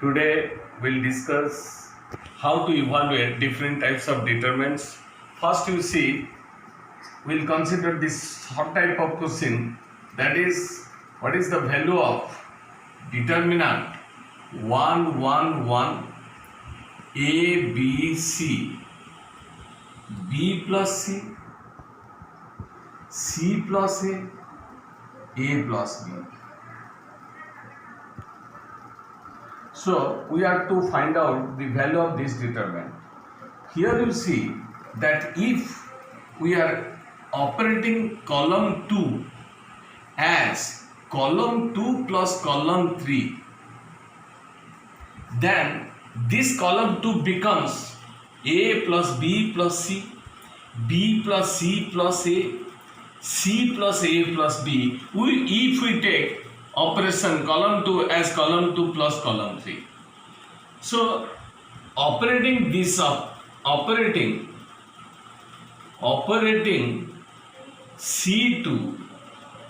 Today we'll discuss how to evaluate different types of determinants. First you see, we'll consider this hot type of question, that is, what is the value of determinant 1 1 1 A B C, B plus C plus A plus B. So we have to find out the value of this determinant. Here you see that if we are operating column 2 as column 2 plus column 3, then this column 2 becomes A plus B plus C, B plus C plus A, C plus A plus B. If we take operation column 2 as column 2 plus column 3. So operating C2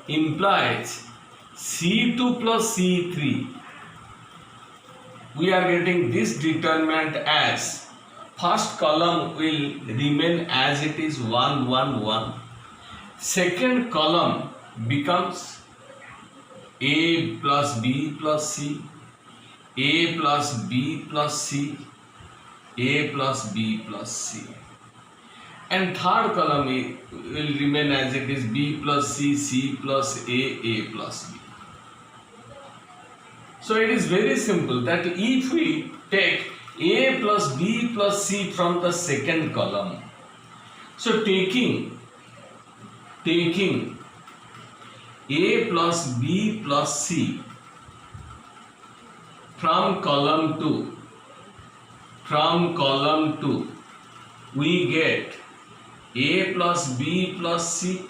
implies C2 plus C3. We are getting this determinant as first column will remain as it is 1 1 1. Second column becomes A plus B plus C, A plus B plus C, A plus B plus C. And third column will remain as it is B plus C, C plus A plus B. So it is very simple that if we take A plus B plus C from the second column, so taking A plus B plus C from column 2, we get A plus B plus C,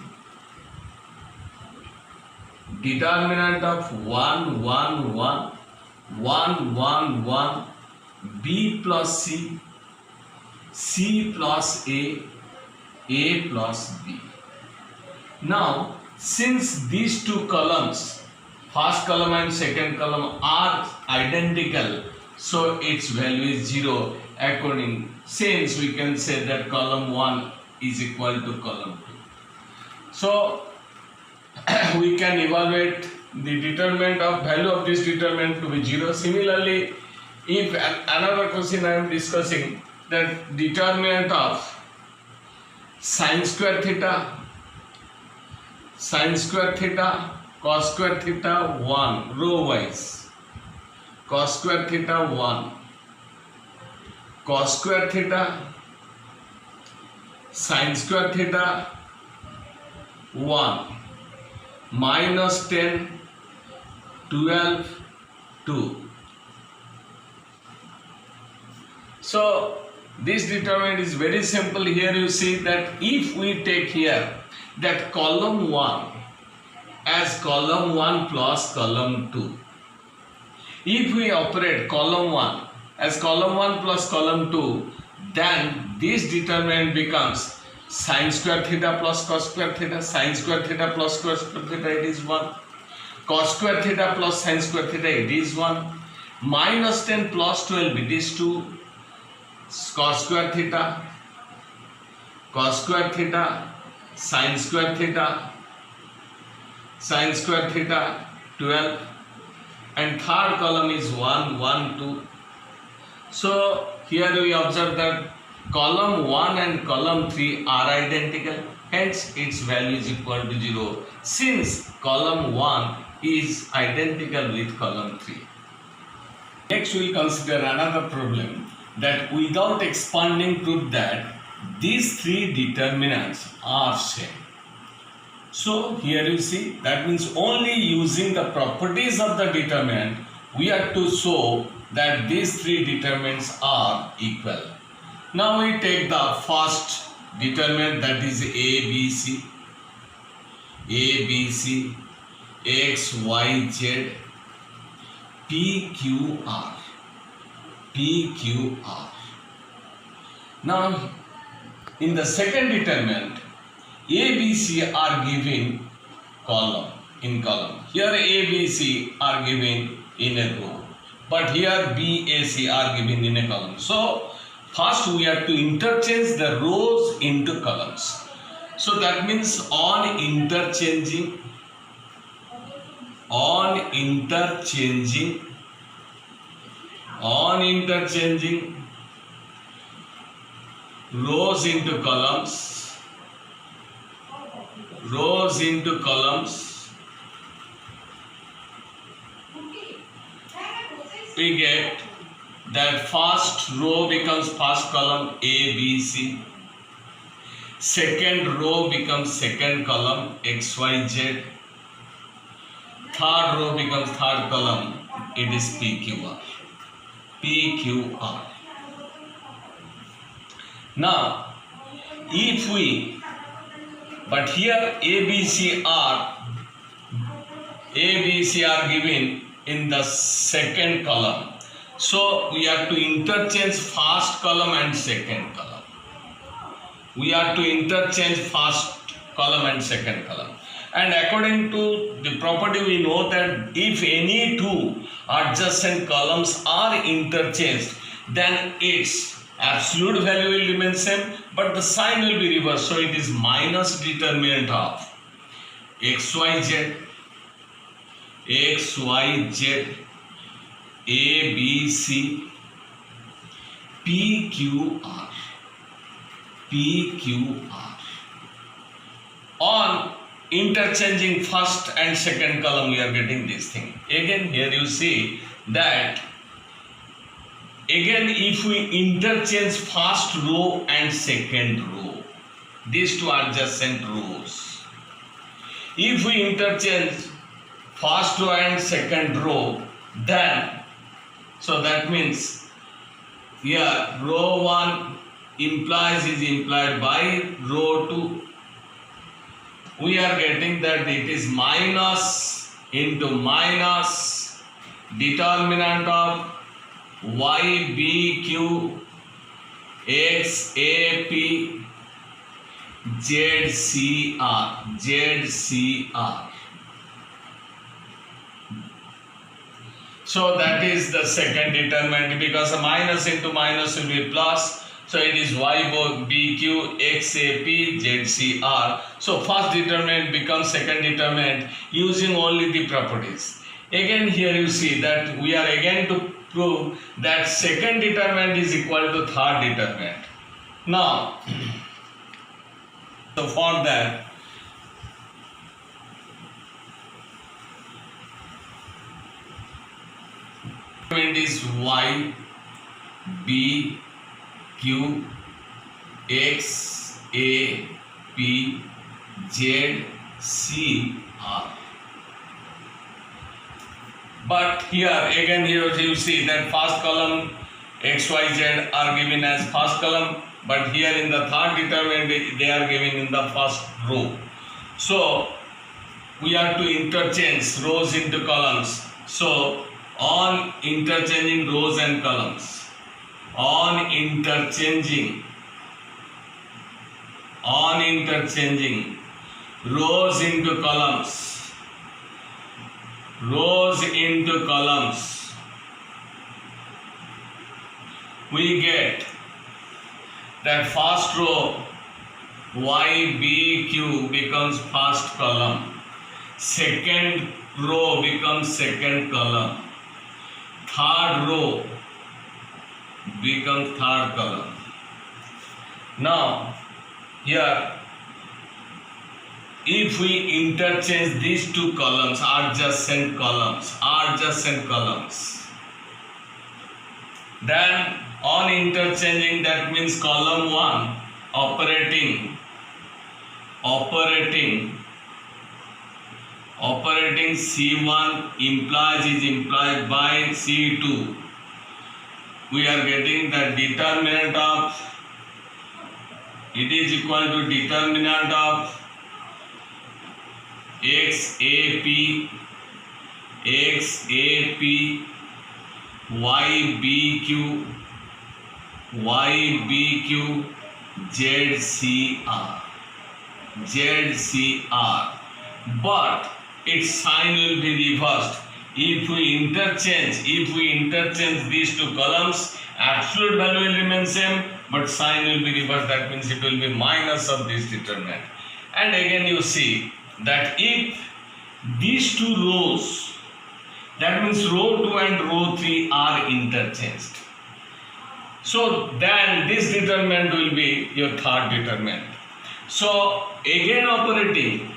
determinant of 1 1 1 1 1 1, B plus C, C plus A plus B. Now since these two columns, first column and second column, are identical, so its value is 0. Since we can say that column 1 is equal to column 2. So we can evaluate the determinant of value of this determinant to be 0. Similarly, if another question I am discussing, that determinant of sine square theta, cos square theta 1, row wise, cos square theta 1, cos square theta, sin square theta 1, minus 10, 12, 2. So this determinant is very simple. Here you see that if we take here that column 1 as column 1 plus column 2, if we operate column 1 as column 1 plus column 2, then this determinant becomes sin square theta plus cos square theta, sin square theta plus cos square theta, it is 1, cos square theta plus sin square theta, it is 1, minus 10 plus 12, it is 2, cos square theta, sin square theta 12, and third column is 1 1 2. So here we observe that column 1 and column 3 are identical, hence its value is equal to 0, since column 1 is identical with column 3. Next we will consider another problem, that without expanding prove that these three determinants are same. So here you see, that means only using the properties of the determinant we have to show that these three determinants are equal. Now we take the first determinant, that is ABC, X, Y, Z, PQR. Now in the second determinant, A, B, C are given column. Here A, B, C are given in a row. but here B, A, C are given in a column. So first we have to interchange the rows into columns. So that means on interchanging rows into columns, we get that first row becomes first column A, B, C. Second row becomes second column X, Y, Z. Third row becomes third column. It is P, Q, R. P, Q, R. Now, if we, but here A, B, C are given in the second column. So we have to interchange first column and second column. And according to the property, we know that if any two adjacent columns are interchanged, then its absolute value will remain same, but the sign will be reversed. So it is minus determinant of X, Y, Z, A, B, C, P, Q, R. On interchanging first and second column, we are getting this thing. Again, here you see that again if we interchange first row and second row, these two adjacent rows, if we interchange first row and second row, then so that means here row 1 is implied by row 2. We are getting that it is minus into minus determinant of Y, B, Q, X, A, P, Z, C, R. So that is the second determinant, because a minus into minus will be plus. So it is Y, B, Q, X, A, P, Z, C, R. So first determinant becomes second determinant using only the properties. Again here you see that we are again to prove that second determinant is equal to third determinant. Now, so for that, is Y, B, Q, X, A, P, Z, C, R. But here again you see that first column X, Y, Z are given as first column, but here in the third determinant they are given in the first row. So we have to interchange rows into columns. So on interchanging rows and columns, on interchanging rows into columns, we get that first row Y, B, Q becomes first column, second row becomes second column, third row becomes third column. Now here if we interchange these two columns, adjacent columns, then on interchanging, that means column 1 operating C1 is implied by C2. We are getting the determinant of, it is equal to determinant of XAP, YBQ, ZCR. But its sign will be reversed if we interchange these two columns, absolute value will remain same, but sign will be reversed. That means it will be minus of this determinant. And again you see that if these two rows, that means row 2 and row 3 are interchanged, so then this determinant will be your third determinant. So again operating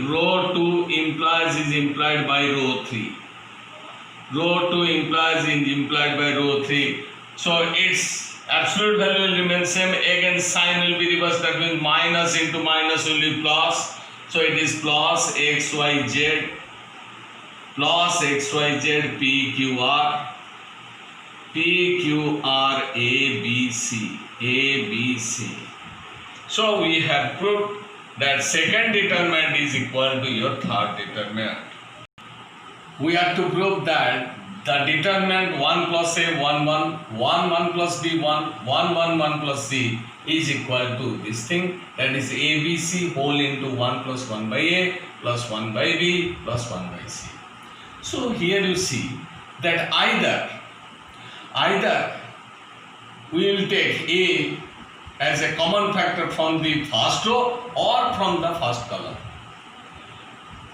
row 2 is implied by row 3. Row 2 is implied by row 3. So its absolute value will remain same. Again sign will be reversed. That means minus into minus will be plus. So it is plus xyz PQR ABC. So we have proved that second determinant is equal to your third determinant. We have to prove that the determinant 1 plus A 1 1 plus B 1 1 plus C is equal to this thing, that is ABC whole into 1 plus 1 by A plus 1 by B plus 1 by C. So here you see that either we will take A as a common factor from the first row or from the first column.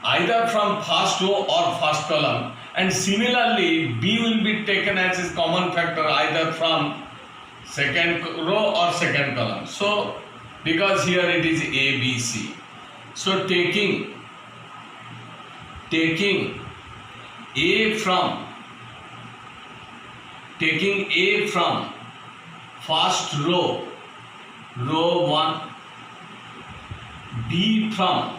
Either from first row or first column, and similarly B will be taken as a common factor either from second row or second column. So because here it is ABC, so taking A from first row 1, B from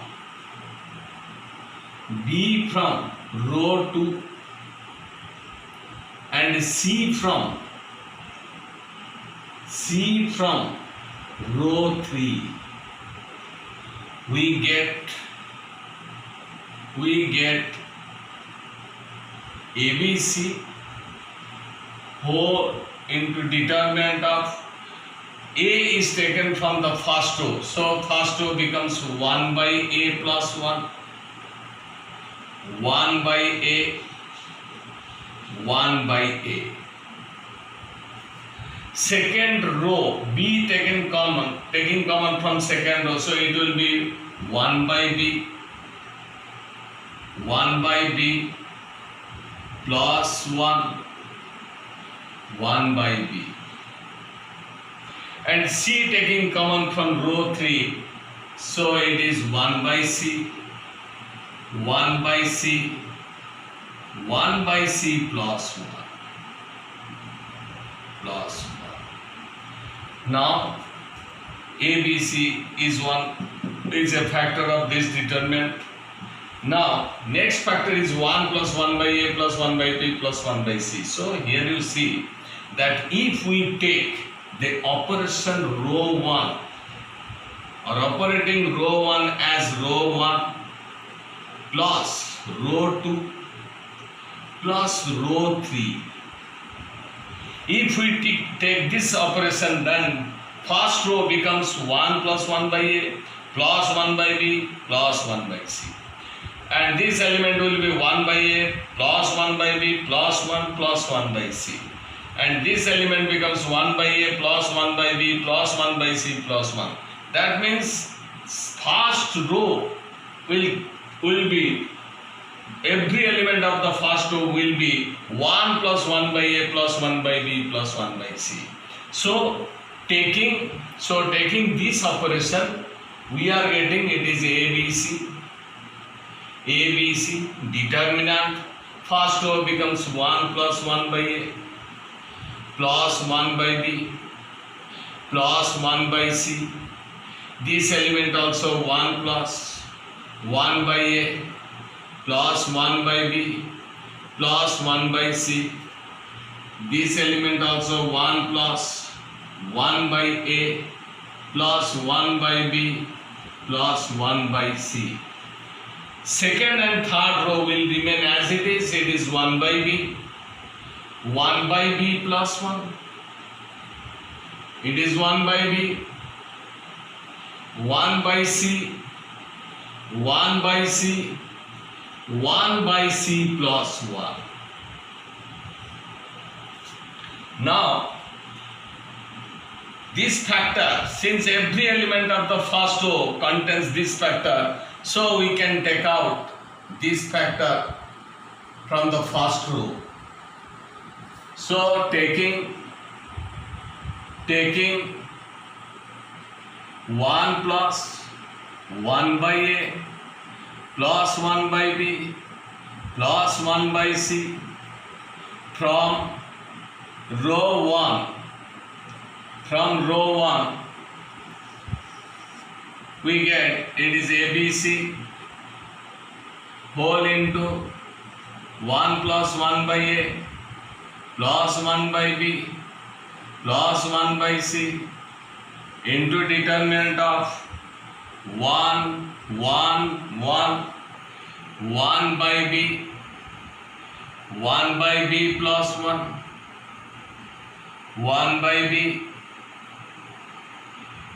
row 2, and C from row 3, we get ABC whole into determinant of A is taken from the first row. So first row becomes 1 by A plus 1 by A. Second row B taking common from second row, so it will be 1 by B plus 1 by B, and C taking common from row 3, so it is 1 by C plus 1. Now ABC is a factor of this determinant. Now next factor is 1 plus 1 by A plus 1 by B plus 1 by C. So here you see that if we take the operation row 1 or operating row 1 as row 1 plus row 2 plus row 3, if we take this operation, then first row becomes 1 plus 1 by A plus 1 by B plus 1 by C, and this element will be 1 by A plus 1 by B plus 1 by C, and this element becomes 1 by A plus 1 by B plus 1 by C plus 1. That means first row will be, every element of the first row will be 1 plus 1 by A plus 1 by B plus 1 by C. So taking this operation, we are getting it is ABC determinant. First row becomes 1 plus 1 by A plus 1 by B plus 1 by C. This element also 1 plus 1 by A plus 1 by B plus 1 by C. This element also 1 plus 1 by A plus 1 by B plus 1 by C. Second and third row will remain as it is. It is 1 by B plus 1. It is 1 by B 1 by C, 1 by C, 1 by C plus 1. Now, this factor, since every element of the first row contains this factor, so we can take out this factor from the first row. So taking 1 plus 1 by A plus 1 by B plus 1 by C from row 1. From row 1 we get it is ABC whole into 1 plus 1 by A plus 1 by B plus 1 by C into determinant of 1, 1, 1, 1 by B, 1 by B plus 1, 1 by B.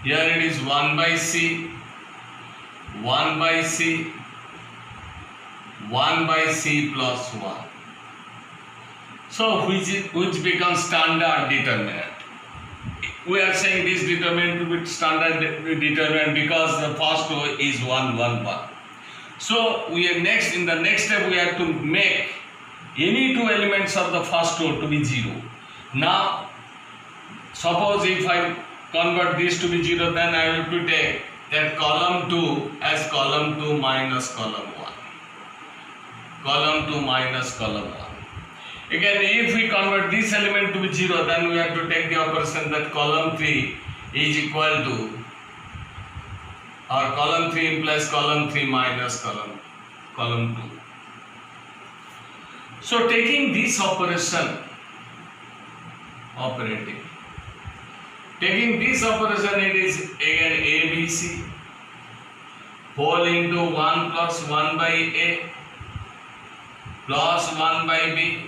Here it is 1 by C, 1 by C, 1 by C plus 1. So which becomes standard determinant. We are saying this determinant to be standard determinant because the first row is 1, 1, 1. So we are in the next step we have to make any two elements of the first row to be 0. Now suppose if I convert this to be 0, then I have to take that column 2 as column 2 minus column 1. Column 2 minus column 1. Again, if we convert this element to be 0, then we have to take the operation that column 3 is equal to, or column 3 implies column 3 minus column 2. So taking this operation, taking this operation, it is again ABC whole into 1 plus 1 by A plus 1 by B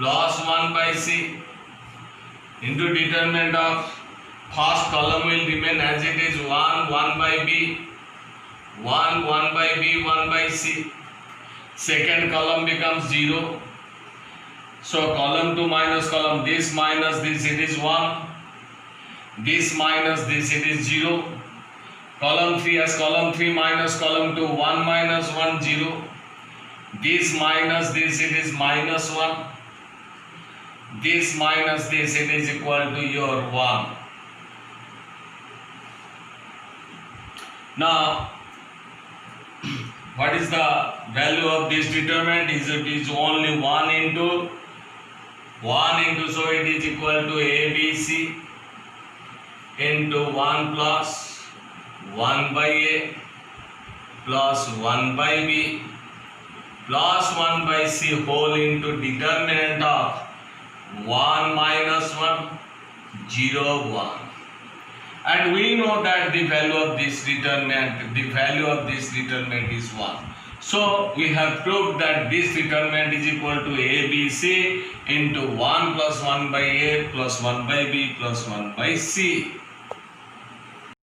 plus 1 by C into determinant of first column will remain as it is 1, 1 by B, 1, 1 by B, 1 by C. Second column becomes 0. So column 2 minus column, this minus this, it is 1. This minus this, it is 0. Column 3 as column 3 minus column 2, 1 minus 1, 0. This minus this, it is minus 1. This minus this, it is equal to your 1. Now, what is the value of this determinant? It is only 1 into, so it is equal to ABC into 1 plus 1 by A plus 1 by B plus 1 by C whole into determinant of 1 minus 1, 0, 1. And we know that the value of this determinant is 1. So we have proved that this determinant is equal to ABC into 1 plus 1 by A plus 1 by B plus 1 by C.